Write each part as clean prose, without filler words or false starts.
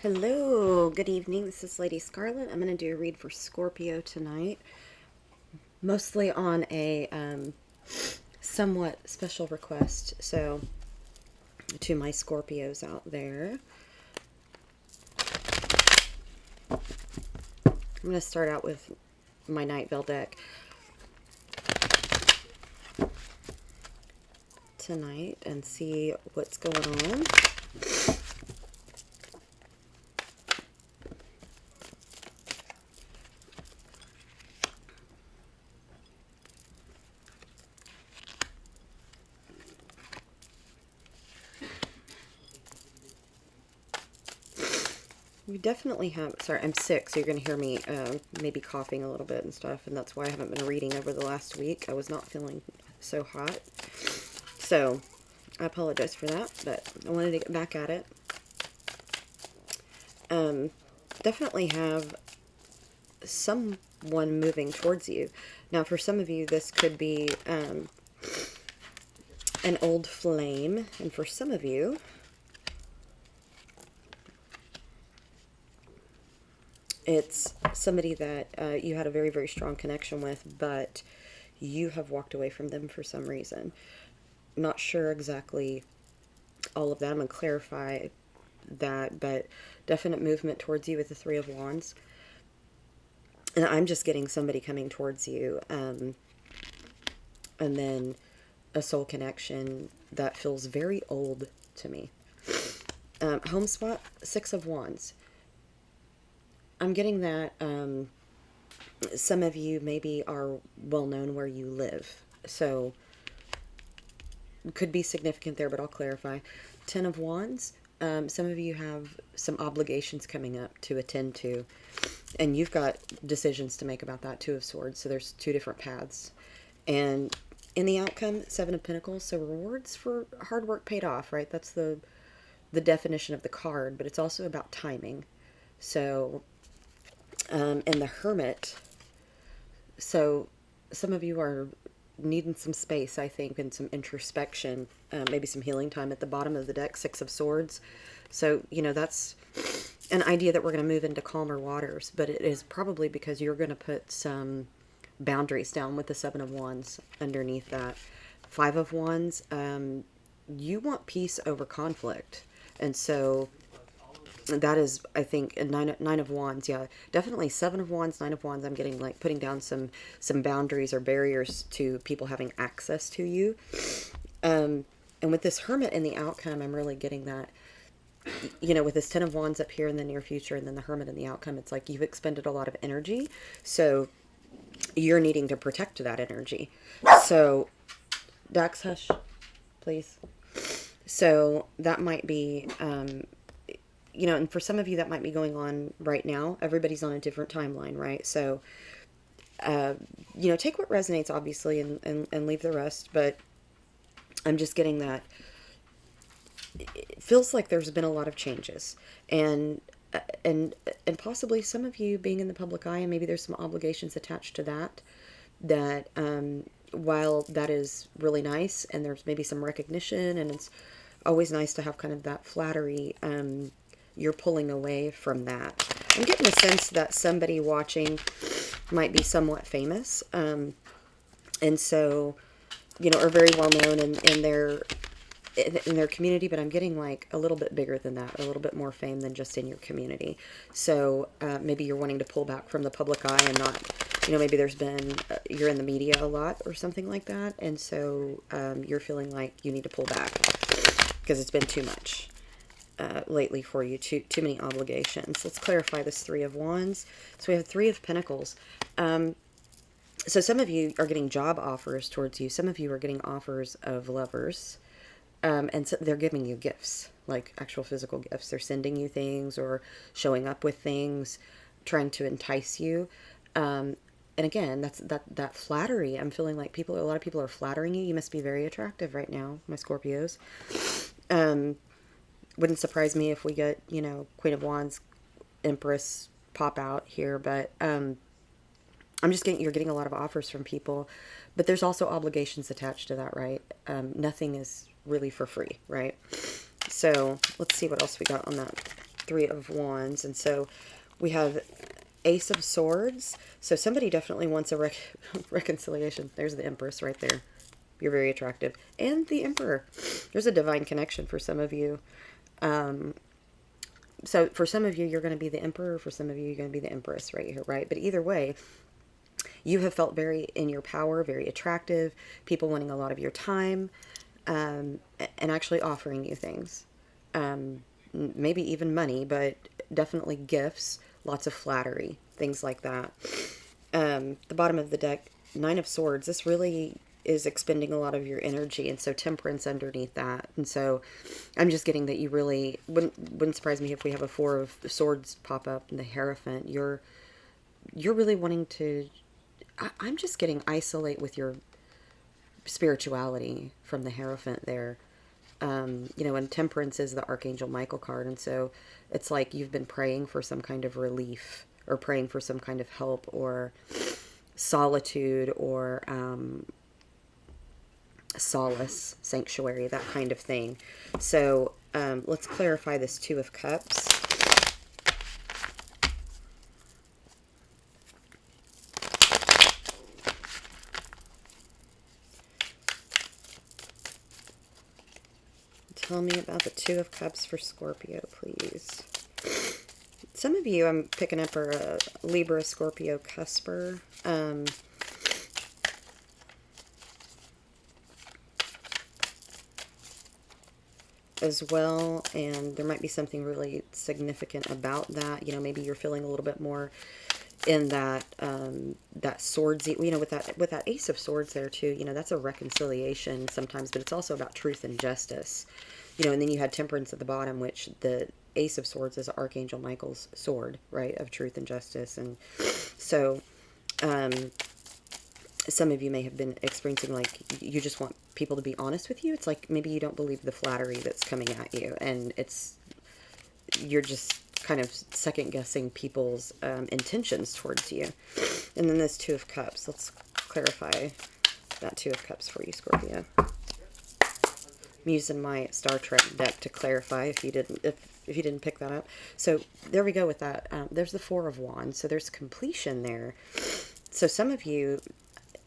Hello, good evening. This is Lady Scarlet. I'm going to do a read for Scorpio tonight, mostly on a somewhat special request. So, to my Scorpios out there, I'm going to start out with my Night Vale deck tonight and see what's going on. You definitely have, sorry, I'm sick, so you're going to hear me maybe coughing a little bit and stuff, and that's why I haven't been reading over the last week. I was not feeling so hot. So, I apologize for that, but I wanted to get back at it. Definitely have someone moving towards you. Now, for some of you, this could be an old flame, and for some of you, it's somebody that you had a very, very strong connection with, but you have walked away from them for some reason. Not sure exactly all of that. I'm going to clarify that, but definite movement towards you with the Three of Wands. And I'm just getting somebody coming towards you, and then a soul connection that feels very old to me. Home spot, Six of Wands. I'm getting that some of you maybe are well known where you live. So, could be significant there, but I'll clarify. Ten of Wands. Some of you have some obligations coming up to attend to, and you've got decisions to make about that. Two of Swords. So there's two different paths. And in the outcome, Seven of Pentacles. So rewards for hard work paid off, right? That's the definition of the card, but it's also about timing. So, and the Hermit. So some of you are needing some space, I think, and some introspection, maybe some healing time at the bottom of the deck, Six of Swords. So, that's an idea that we're going to move into calmer waters, but it is probably because you're going to put some boundaries down with the Seven of Wands underneath that. Five of Wands, you want peace over conflict. And so that is, I think, a nine of Wands. Yeah, definitely Seven of Wands, Nine of Wands. I'm getting like putting down some boundaries or barriers to people having access to you. And with this Hermit in the outcome, I'm really getting that. With this Ten of Wands up here in the near future, and then the Hermit in the outcome, it's like you've expended a lot of energy, so you're needing to protect that energy. So, Dax, hush, please. So that might be. And for some of you that might be going on right now. Everybody's on a different timeline, right? So, take what resonates, obviously, and leave the rest. But I'm just getting that it feels like there's been a lot of changes, and and possibly some of you being in the public eye, and maybe there's some obligations attached to that. That while that is really nice, and there's maybe some recognition, and it's always nice to have kind of that flattery. You're pulling away from that. I'm getting a sense that somebody watching might be somewhat famous, and so, are very well known in their community. But I'm getting like a little bit bigger than that, a little bit more fame than just in your community. So maybe you're wanting to pull back from the public eye and not, maybe there's been you're in the media a lot or something like that, and so you're feeling like you need to pull back because it's been too much. Lately for you, too many obligations. Let's clarify this Three of Wands. So we have Three of Pentacles. So some of you are getting job offers towards you. Some of you are getting offers of lovers. And so they're giving you gifts, like actual physical gifts. They're sending you things or showing up with things, trying to entice you. And again, that's that flattery. I'm feeling like a lot of people are flattering you. You must be very attractive right now, my Scorpios. Wouldn't surprise me if we get, Queen of Wands, Empress pop out here, but I'm just you're getting a lot of offers from people, but there's also obligations attached to that, right? Nothing is really for free, right? So let's see what else we got on that Three of Wands. And so we have Ace of Swords. So somebody definitely wants a reconciliation. There's the Empress right there. You're very attractive. And the Emperor. There's a divine connection for some of you. So for some of you, you're going to be the Emperor. For some of you, you're going to be the Empress right here, right? But either way, you have felt very in your power, very attractive, people wanting a lot of your time, and actually offering you things. Maybe even money, but definitely gifts, lots of flattery, things like that. The bottom of the deck, Nine of Swords, this really is expending a lot of your energy, and so Temperance underneath that. And so I'm just getting that you really, wouldn't surprise me if we have a Four of Swords pop up and the Hierophant. You're really wanting to, I'm just getting isolate with your spirituality from the Hierophant there. And Temperance is the Archangel Michael card. And so it's like you've been praying for some kind of relief or praying for some kind of help or solitude or solace, sanctuary, that kind of thing. So let's clarify this Two of Cups. Tell me about the Two of Cups for Scorpio, please. Some of you I'm picking up are a Libra, Scorpio, Cusper. As well, and there might be something really significant about that. Maybe you're feeling a little bit more in that that swordsy, with that Ace of Swords there too. That's a reconciliation sometimes, but it's also about truth and justice. And then you had Temperance at the bottom, which the Ace of Swords is Archangel Michael's sword, right, of truth and justice. And so some of you may have been experiencing, like, you just want people to be honest with you. It's like maybe you don't believe the flattery that's coming at you, and you're just kind of second guessing people's intentions towards you. And then this Two of Cups. Let's clarify that Two of Cups for you, Scorpio. I'm using my Star Trek deck to clarify if you didn't pick that up. So there we go with that. There's the Four of Wands. So there's completion there. So some of you,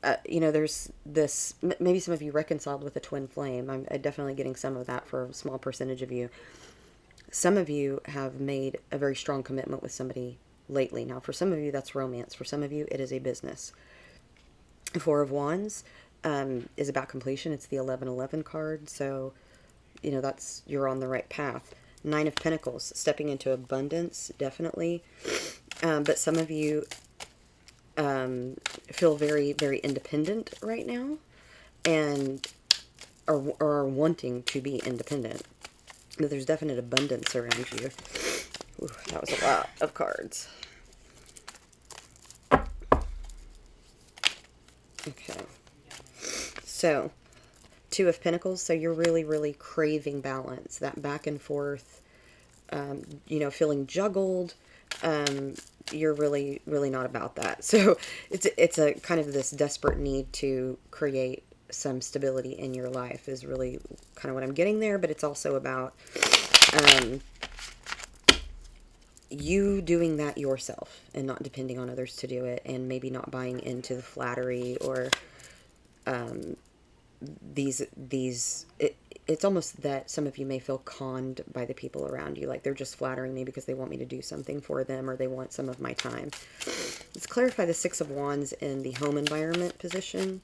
there's this, maybe some of you reconciled with a twin flame. I'm definitely getting some of that for a small percentage of you. Some of you have made a very strong commitment with somebody lately. Now, for some of you, that's romance. For some of you, it is a business. Four of Wands is about completion. It's the 1111 card. So, you're on the right path. Nine of Pentacles, stepping into abundance, definitely. But some of you feel very, very independent right now and are wanting to be independent. But there's definite abundance around you. Ooh, that was a lot of cards. Okay. So, Two of Pentacles. So you're really, really craving balance. That back and forth, feeling juggled. You're really, really not about that. So it's a kind of this desperate need to create some stability in your life is really kind of what I'm getting there. But it's also about you doing that yourself and not depending on others to do it, and maybe not buying into the flattery or it's almost that some of you may feel conned by the people around you, like they're just flattering me because they want me to do something for them or they want some of my time. Let's clarify the Six of Wands in the home environment position.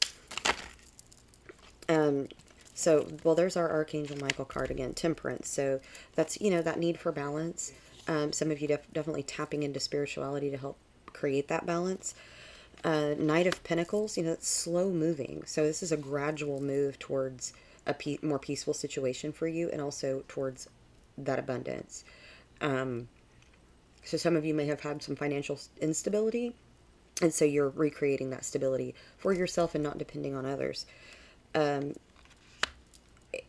There's our Archangel Michael card again, Temperance. So that's, that need for balance. Some of you definitely tapping into spirituality to help create that balance. Knight of Pentacles, it's slow moving. So this is a gradual move towards a more peaceful situation for you, and also towards that abundance. So some of you may have had some financial instability, and so you're recreating that stability for yourself and not depending on others.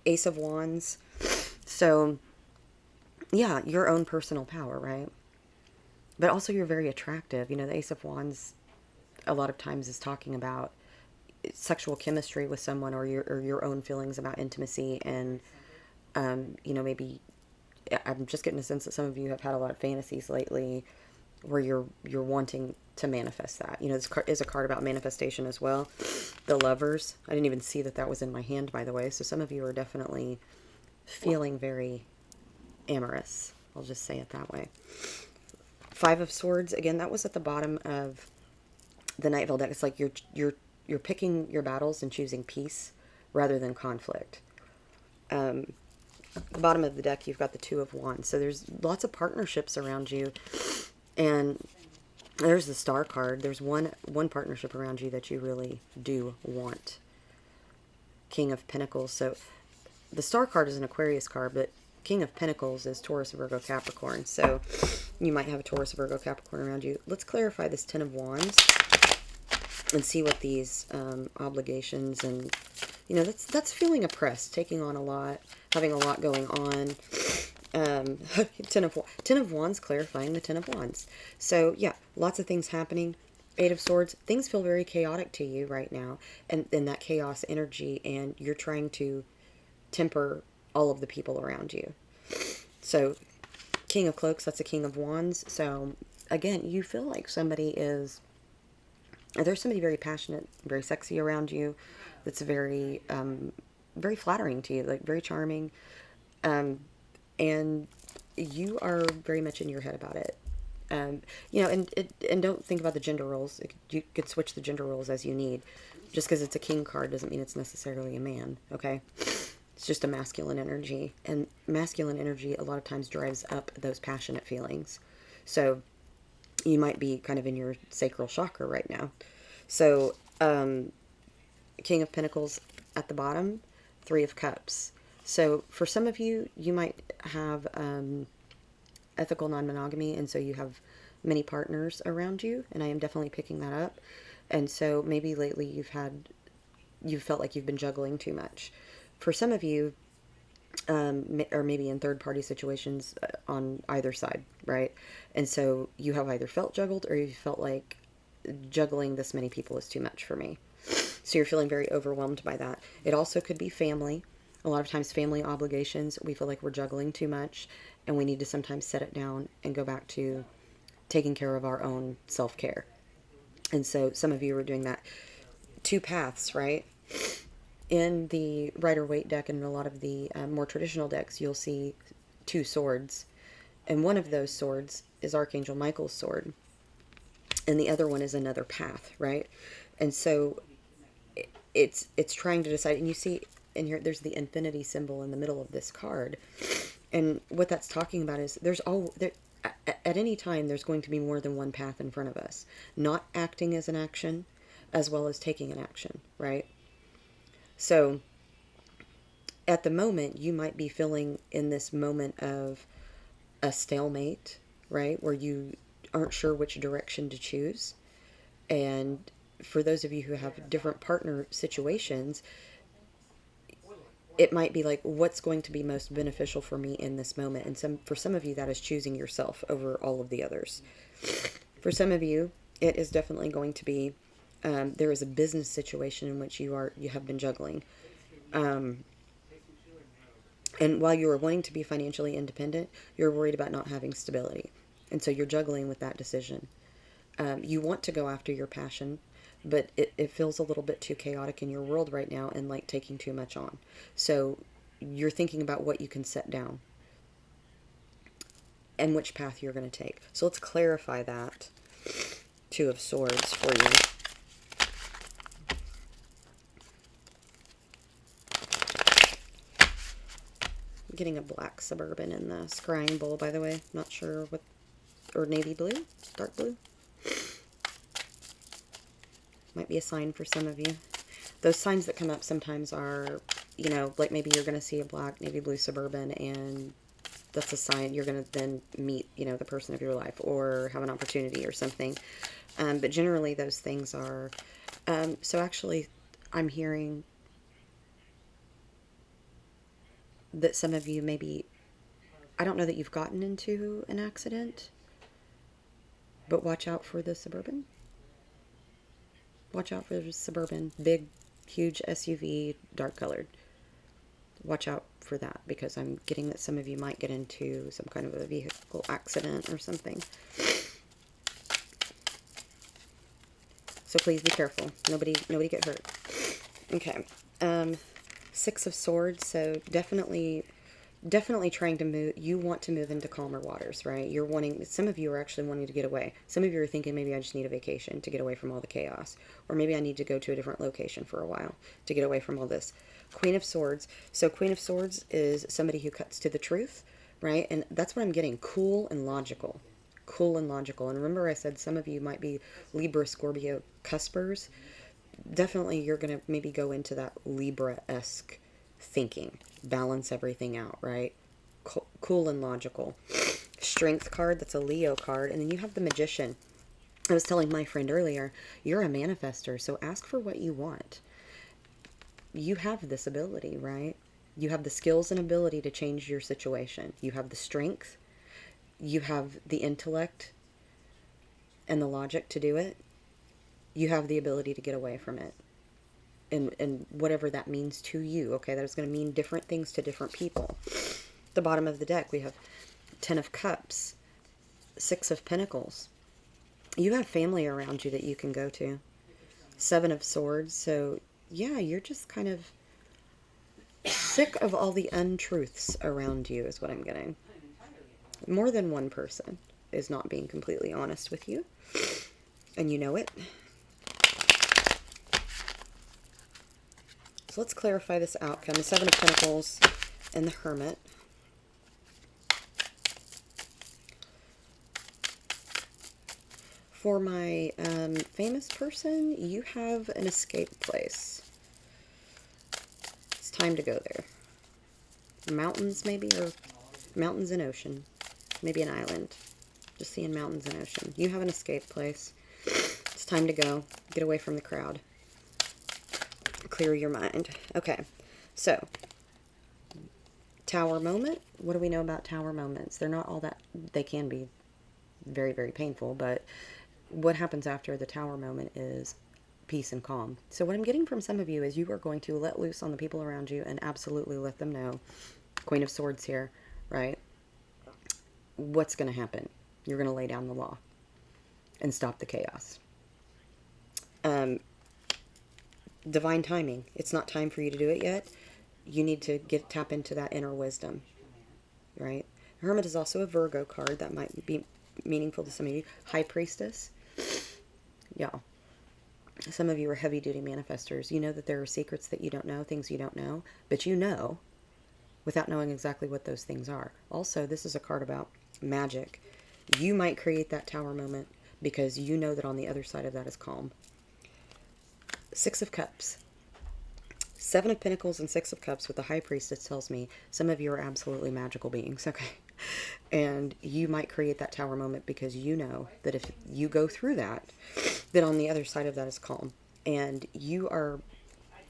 Ace of Wands. So, yeah, your own personal power, right? But also you're very attractive. The Ace of Wands a lot of times is talking about sexual chemistry with someone, or your own feelings about intimacy, and maybe I'm just getting a sense that some of you have had a lot of fantasies lately where you're wanting to manifest that. You know, this card is a card about manifestation as well. The Lovers. I didn't even see that that was in my hand, by the way. So some of you are definitely feeling very amorous. I'll just say it that way. Five of Swords. Again, that was at the bottom of the Night Vale deck. It's like you're picking your battles and choosing peace rather than conflict. The bottom of the deck, you've got the Two of Wands. So there's lots of partnerships around you. And there's the Star card. There's one partnership around you that you really do want. King of Pentacles. So the Star card is an Aquarius card, but King of Pentacles is Taurus, Virgo, Capricorn. So you might have a Taurus, Virgo, Capricorn around you. Let's clarify this Ten of Wands and see what these obligations and, you know, that's feeling oppressed, taking on a lot, having a lot going on. Ten of Wands, clarifying the Ten of Wands. So yeah, lots of things happening. Eight of Swords, things feel very chaotic to you right now, and that chaos energy, and you're trying to temper all of the people around you. So King of Cloaks, that's a King of Wands. So again, you feel like there's somebody very passionate, very sexy around you, that's very very flattering to you, like very charming, and you are very much in your head about it. You know, and don't think about the gender roles. You could switch the gender roles as you need. Just because it's a king card doesn't mean it's necessarily a man, okay? It's just a masculine energy. And masculine energy a lot of times drives up those passionate feelings. So you might be kind of in your sacral chakra right now. So King of Pentacles at the bottom, Three of Cups. So for some of you, you might have ethical non-monogamy, and so you have many partners around you, and I am definitely picking that up. And so maybe lately you've felt like you've been juggling too much. For some of you, or maybe in third-party situations on either side, right? And so you have either felt juggled, or you felt like juggling this many people is too much for me. So you're feeling very overwhelmed by that. It also could be family. A lot of times family obligations, we feel like we're juggling too much, and we need to sometimes set it down and go back to taking care of our own self-care. And so some of you are doing that. Two paths, right? In the Rider-Waite deck and a lot of the more traditional decks, you'll see two swords. And one of those swords is Archangel Michael's sword. And the other one is another path, right? And so it's trying to decide. And you see in here, there's the infinity symbol in the middle of this card. And what that's talking about is at any time, there's going to be more than one path in front of us. Not acting as an action, as well as taking an action, right? So at the moment, you might be feeling in this moment of a stalemate, right? Where you aren't sure which direction to choose. And for those of you who have different partner situations, it might be like, what's going to be most beneficial for me in this moment? And for some of you, that is choosing yourself over all of the others. For some of you, it is definitely going to be, there is a business situation in which you have been juggling. And while you are wanting to be financially independent, you're worried about not having stability. And so you're juggling with that decision. You want to go after your passion, but it feels a little bit too chaotic in your world right now and like taking too much on. So you're thinking about what you can set down and which path you're going to take. So let's clarify that. Two of Swords for you. I'm getting a black Suburban in the scrying bowl, by the way. Not sure what, or navy blue, dark blue. Might be a sign for some of you. Those signs that come up sometimes are, you know, like maybe you're going to see a black, navy blue Suburban, and that's a sign you're going to then meet, you know, the person of your life or have an opportunity or something. But generally those things are, so actually I'm hearing that some of you maybe, I don't know that you've gotten into an accident, but watch out for the Suburban. Watch out for the Suburban, big, huge SUV, dark colored. watch out for that, because I'm getting that some of you might get into some kind of a vehicle accident or something. So please be careful. Nobody get hurt. Okay. Six of Swords. So definitely trying to move. You want to move into calmer waters, right? You're wanting, some of you are actually wanting to get away. Some of you are thinking, maybe I just need a vacation to get away from all the chaos. Or maybe I need to go to a different location for a while to get away from all this. Queen of Swords. So Queen of Swords is somebody who cuts to the truth, right? And that's what I'm getting. Cool and logical. Cool and logical. And remember I said some of you might be Libra, Scorpio cuspers. Definitely you're going to maybe go into that Libra-esque thinking. Balance everything out, right? Cool and logical. Strength card, that's a Leo card. And then you have the Magician. I was telling my friend earlier, you're a manifester, so ask for what you want. You have this ability, right? You have the skills and ability to change your situation. You have the strength. You have the intellect and the logic to do it. You have the ability to get away from it. And whatever that means to you, okay? That is going to mean different things to different people. The bottom of the deck, we have 10 of Cups, 6 of Pentacles. You have family around you that you can go to. 7 of Swords. So, yeah, you're just kind of sick of all the untruths around you is what I'm getting. More than one person is not being completely honest with you. And you know it. So let's clarify this outcome. The 7 of Pentacles and the Hermit. For my famous person, you have an escape place. It's time to go there. Mountains, maybe, or mountains and ocean. Maybe an island. Just seeing mountains and ocean. You have an escape place. It's time to go. Get away from the crowd. Clear your mind. Okay, so tower moment. What do we know about tower moments? They're not all that, they can be very, very painful, but what happens after the tower moment is peace and calm. So what I'm getting from some of you is you are going to let loose on the people around you and absolutely let them know. Queen of Swords here, right? What's going to happen? You're going to lay down the law and stop the chaos. Divine timing. It's not time for you to do it yet. You need to tap into that inner wisdom, right? Hermit is also a Virgo card. That might be meaningful to some of you. High Priestess. Yeah. Some of you are heavy-duty manifestors. You know that there are secrets that you don't know, things you don't know, but you know without knowing exactly what those things are. Also, this is a card about magic. You might create that tower moment because you know that on the other side of that is calm. 6 of Cups. 7 of Pentacles and 6 of Cups with the High Priestess tells me some of you are absolutely magical beings, okay? And you might create that tower moment because you know that if you go through that, then on the other side of that is calm. And you are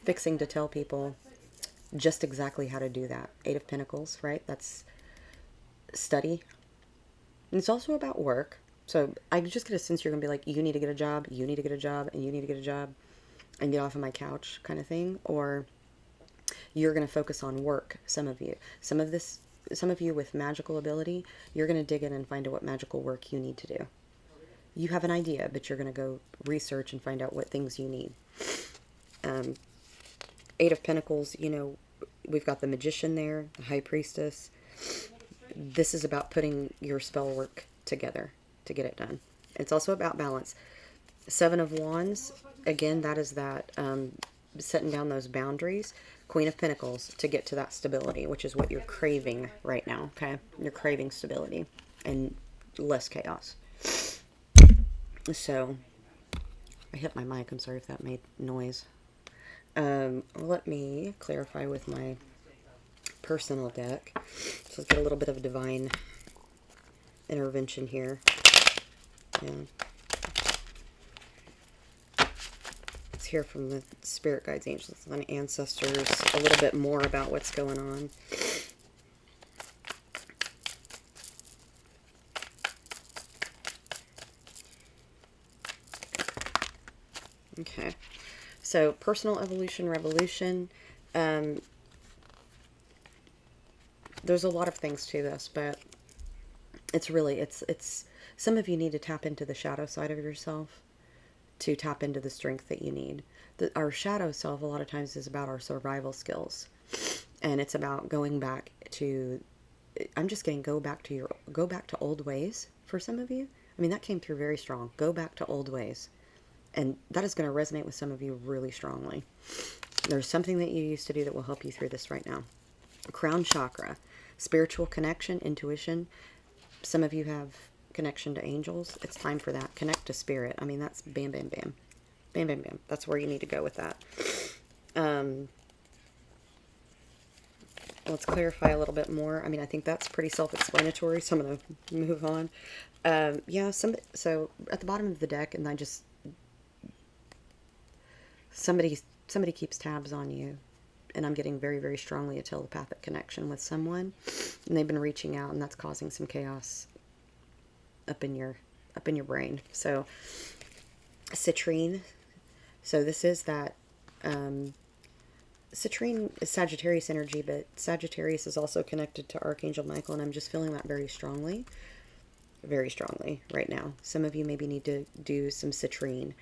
fixing to tell people just exactly how to do that. 8 of Pentacles, right? That's study. And it's also about work. So I just get a sense you're going to be like, you need to get a job, you need to get a job, and you need to get a job and get off of my couch kind of thing. Or you're going to focus on work, some of you. Some of you with magical ability, you're going to dig in and find out what magical work you need to do. You have an idea, but you're going to go research and find out what things you need. 8 of Pentacles, you know, we've got the Magician there, the High Priestess. This is about putting your spell work together to get it done. It's also about balance. 7 of Wands, again, that is that setting down those boundaries. Queen of Pentacles, to get to that stability, which is what you're craving right now, okay? You're craving stability and less chaos. So, I hit my mic. I'm sorry if that made noise. Let me clarify with my personal deck. So let's get a little bit of a divine intervention here. Yeah. Let's hear from the spirit guides, angels, and ancestors a little bit more about what's going on. Okay, so personal evolution, revolution. There's a lot of things to this, but it's really, some of you need to tap into the shadow side of yourself to tap into the strength that you need. Our shadow self a lot of times is about our survival skills, and it's about going back to, I'm just getting go back to old ways for some of you. I mean, that came through very strong. Go back to old ways. And that is going to resonate with some of you really strongly. There's something that you used to do that will help you through this right now. Crown chakra, spiritual connection, intuition. Some of you have connection to angels. It's time for that. Connect to spirit. I mean, that's bam, bam, bam. Bam, bam, bam. That's where you need to go with that. Let's clarify a little bit more. I mean, I think that's pretty self-explanatory, so I'm going to move on. Yeah, so at the bottom of the deck, and somebody keeps tabs on you, and I'm getting very, very strongly a telepathic connection with someone, and they've been reaching out, and that's causing some chaos up in your brain. So, citrine. So this is that. Citrine is Sagittarius energy, but Sagittarius is also connected to Archangel Michael, and I'm just feeling that very strongly right now. Some of you maybe need to do some citrine.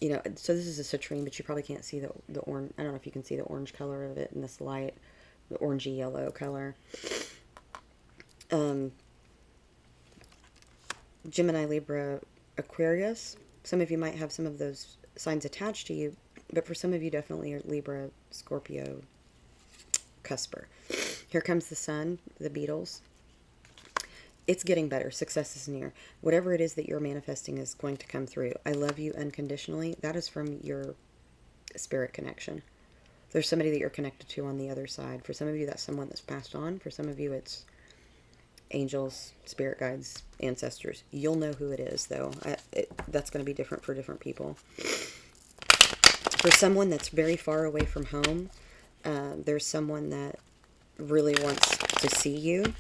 You know, so this is a citrine, but you probably can't see the orange. I don't know if you can see the orange color of it in this light, the orangey yellow color. Gemini, Libra, Aquarius. Some of you might have some of those signs attached to you, but for some of you, definitely are Libra, Scorpio, Cusper. Here comes the sun, the Beatles. It's getting better. Success is near. Whatever it is that you're manifesting is going to come through. I love you unconditionally. That is from your spirit connection. There's somebody that you're connected to on the other side. For some of you, that's someone that's passed on. For some of you, it's angels, spirit guides, ancestors. You'll know who it is, though. That's going to be different for different people. For someone that's very far away from home, there's someone that really wants to see you.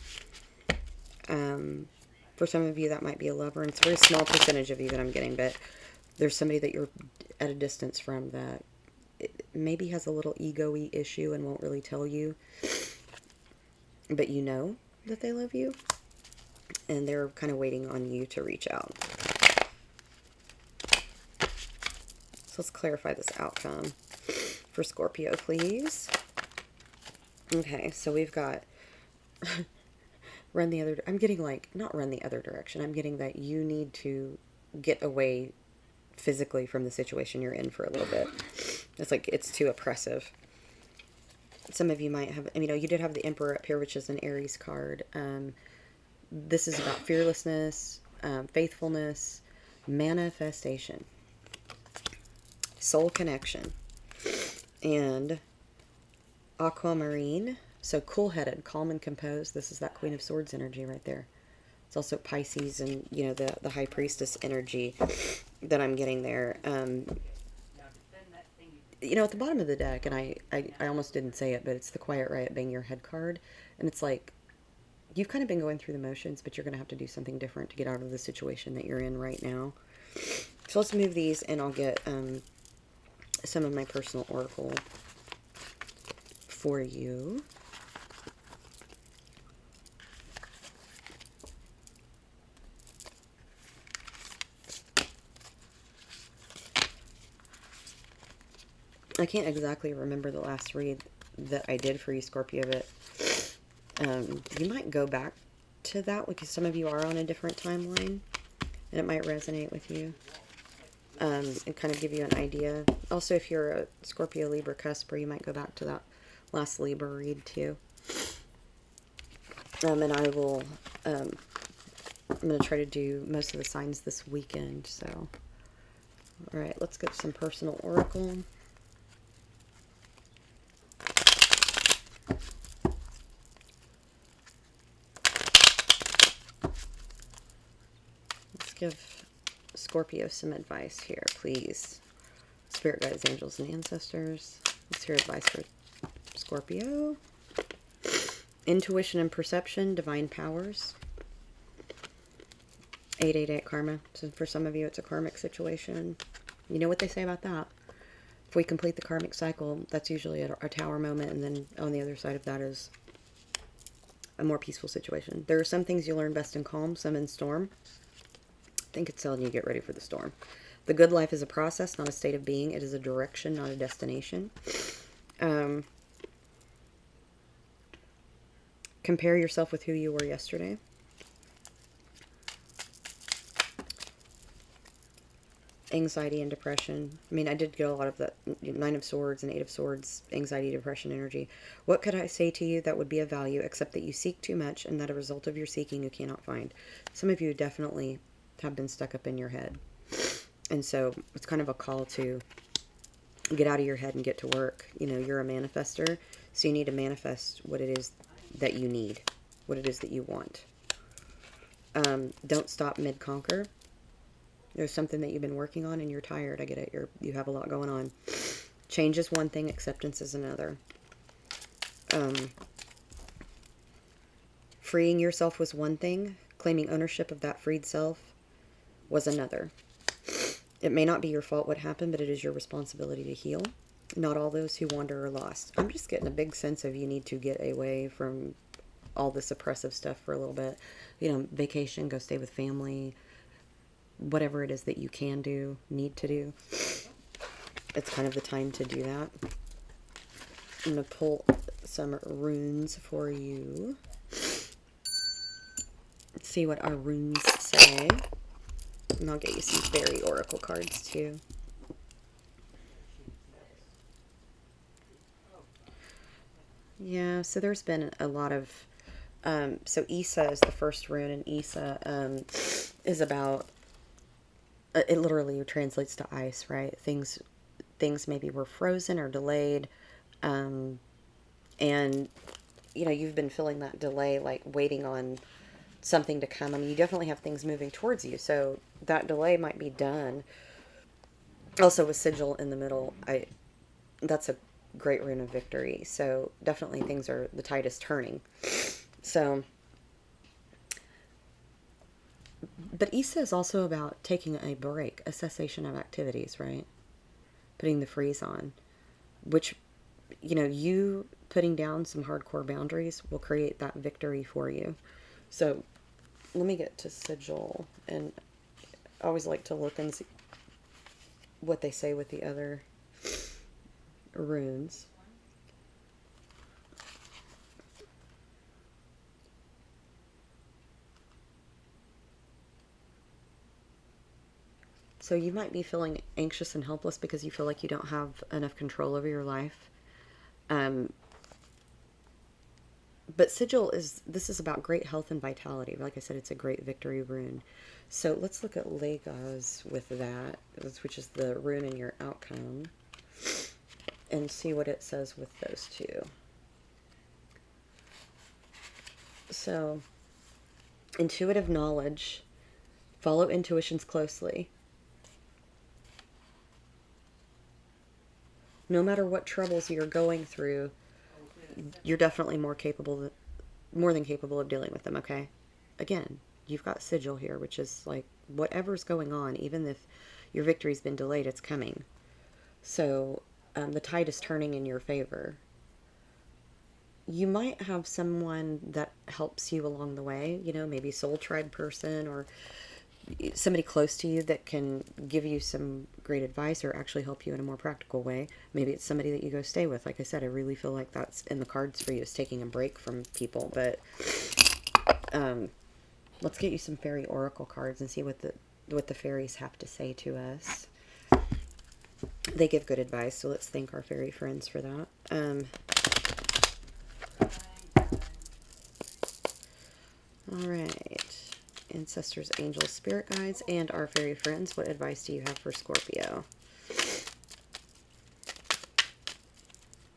For some of you, that might be a lover, and it's a very small percentage of you that I'm getting, but there's somebody that you're at a distance from that maybe has a little ego-y issue and won't really tell you, but you know that they love you, and they're kind of waiting on you to reach out. So let's clarify this outcome for Scorpio, please. Okay, so we've got run the other, I'm getting like, not run the other direction. I'm getting that you need to get away physically from the situation you're in for a little bit. It's like, it's too oppressive. Some of you might have, you know, you did have the Emperor up here, which is an Aries card. This is about fearlessness, faithfulness, manifestation, soul connection, and aquamarine. So cool-headed, calm and composed. This is that Queen of Swords energy right there. It's also Pisces and, you know, the High Priestess energy that I'm getting there. You know, at the bottom of the deck, and I almost didn't say it, but it's the Quiet Riot Bang Your Head card. And it's like, you've kind of been going through the motions, but you're going to have to do something different to get out of the situation that you're in right now. So let's move these, and I'll get some of my personal oracle for you. I can't exactly remember the last read that I did for you, Scorpio, but you might go back to that because some of you are on a different timeline, and it might resonate with you and kind of give you an idea. Also, if you're a Scorpio, Libra, Cusper, you might go back to that last Libra read too. And I will, I'm going to try to do most of the signs this weekend, so. All right, let's get some personal oracle. Give Scorpio some advice here, please. Spirit guides, angels, and ancestors. Let's hear advice for Scorpio. Intuition and perception, divine powers. 888 karma. So for some of you, it's a karmic situation. You know what they say about that. If we complete the karmic cycle, that's usually a tower moment, and then on the other side of that is a more peaceful situation. There are some things you learn best in calm, some in storm. I think it's telling you get ready for the storm. The good life is a process, not a state of being. It is a direction, not a destination. Compare yourself with who you were yesterday. Anxiety and depression. I mean, I did get a lot of that Nine of Swords and Eight of Swords, anxiety, depression energy. What could I say to you that would be of value, except that you seek too much and that a result of your seeking you cannot find? Some of you definitely have been stuck up in your head. And so it's kind of a call to get out of your head and get to work. You know, you're a manifester, so you need to manifest what it is that you need, what it is that you want. Don't stop mid-conquer. There's something that you've been working on and you're tired. I get it. You have a lot going on. Change is one thing, acceptance is another. Freeing yourself was one thing. Claiming ownership of that freed self was another. It may not be your fault what happened, but it is your responsibility to heal. Not all those who wander are lost. I'm just getting a big sense of you need to get away from all this oppressive stuff for a little bit. You know, vacation, go stay with family. Whatever it is that you can do, need to do. It's kind of the time to do that. I'm going to pull some runes for you. Let's see what our runes say. And I'll get you some fairy oracle cards too. Yeah, so there's been a lot of... so Isa is the first rune, and Isa is about... it literally translates to ice, right? Things maybe were frozen or delayed. And, you know, you've been feeling that delay, like waiting on something to come. I mean, you definitely have things moving towards you, so that delay might be done. Also, with sigil in the middle, that's a great rune of victory. So definitely the tide is turning. So, but Isa is also about taking a break, a cessation of activities, right? Putting the freeze on, which, you know, you putting down some hardcore boundaries will create that victory for you. So let me get to sigil, and I always like to look and see what they say with the other runes. So you might be feeling anxious and helpless because you feel like you don't have enough control over your life. But sigil this is about great health and vitality. Like I said, it's a great victory rune. So let's look at Legaz with that, which is the rune in your outcome, and see what it says with those two. So, intuitive knowledge. Follow intuitions closely. No matter what troubles you're going through, you're definitely more than capable of dealing with them, okay? Again, you've got sigil here, which is like whatever's going on, even if your victory's been delayed, it's coming. So the tide is turning in your favor. You might have someone that helps you along the way, you know, maybe soul tribe person or somebody close to you that can give you some great advice or actually help you in a more practical way. Maybe it's somebody that you go stay with. Like I said, I really feel like that's in the cards for you, is taking a break from people. But let's get you some fairy oracle cards and see what the fairies have to say to us. They give good advice, so let's thank our fairy friends for that. All right. Ancestors, angels, spirit guides, and our fairy friends, what advice do you have for Scorpio?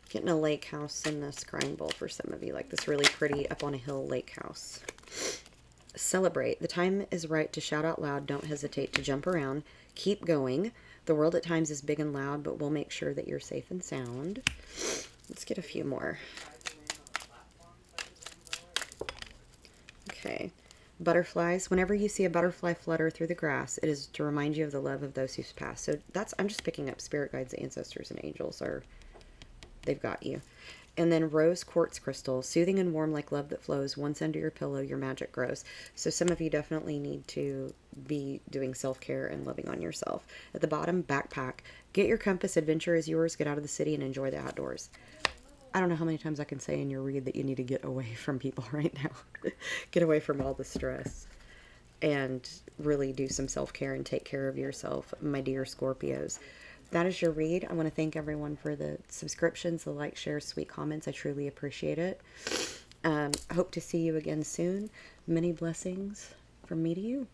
Getting a lake house in the scrying bowl for some of you, like this really pretty up on a hill lake house. Celebrate. The time is right to shout out loud. Don't hesitate to jump around. Keep going. The world at times is big and loud, but we'll make sure that you're safe and sound. Let's get a few more. Okay. Butterflies. Whenever you see a butterfly flutter through the grass, it is to remind you of the love of those who've passed. So I'm just picking up spirit guides, ancestors, and angels they've got you. And then rose quartz crystal, soothing and warm like love that flows. Once under your pillow, your magic grows. So some of you definitely need to be doing self-care and loving on yourself. At the bottom, backpack. Get your compass, adventure is yours, get out of the city and enjoy the outdoors. I don't know how many times I can say in your read that you need to get away from people right now. Get away from all the stress and really do some self-care and take care of yourself, my dear Scorpios. That is your read. I want to thank everyone for the subscriptions, the likes, shares, sweet comments. I truly appreciate it. Hope to see you again soon. Many blessings from me to you.